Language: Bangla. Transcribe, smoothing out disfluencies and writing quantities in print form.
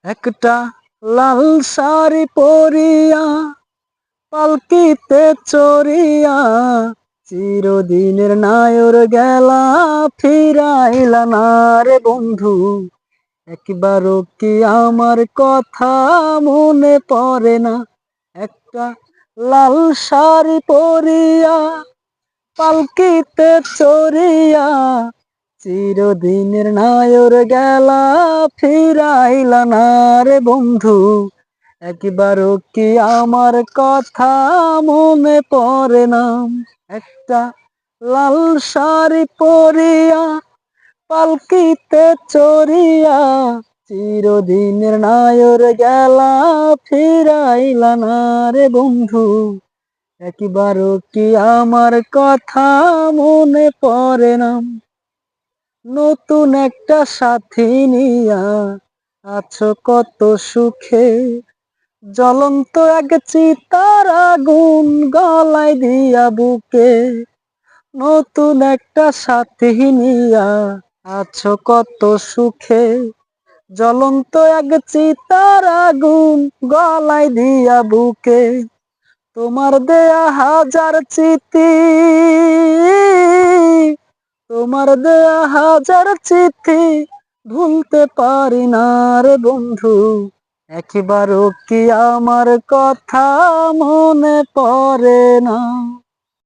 একটা লাল শাড়ি পরিয়া পালকিতে চড়িয়া চিরদিনের নায়র গেলা ফিরাইলা না রে বন্ধু। একবারও কি আমার কথা মনে পড়ে না? একটা লাল শাড়ি পরিয়া পালকিতে চড়িয়া চিরদিনের নায়র গেলা ফিরাইলা না রে বন্ধু। একবারও কি আমার কথা মনে পড়ে না? একটা লাল শাড়ি পরিয়া পালকিতে চড়িয়া চিরদিনের নায়র গেলা ফিরাইলা না রে বন্ধু। একবারও কি আমার কথা মনে পড়ে না? নতুন একটা সাথী নিয়া আছো কত সুখে, জ্বলন্ত এক চিতার আগুন গলায় দিয়া বুকে। নতুন একটা সাথী নিয়া আছো কত সুখে, জ্বলন্ত এক চিতার আগুন গলায় দিয়া বুকে। তোমার দেয়া হাজার চিঠি, তোমার দেয়া হাজার চিঠি ভুলতে পারি না রে বন্ধু। একবারও কি আমার কথা মনে পড়ে না?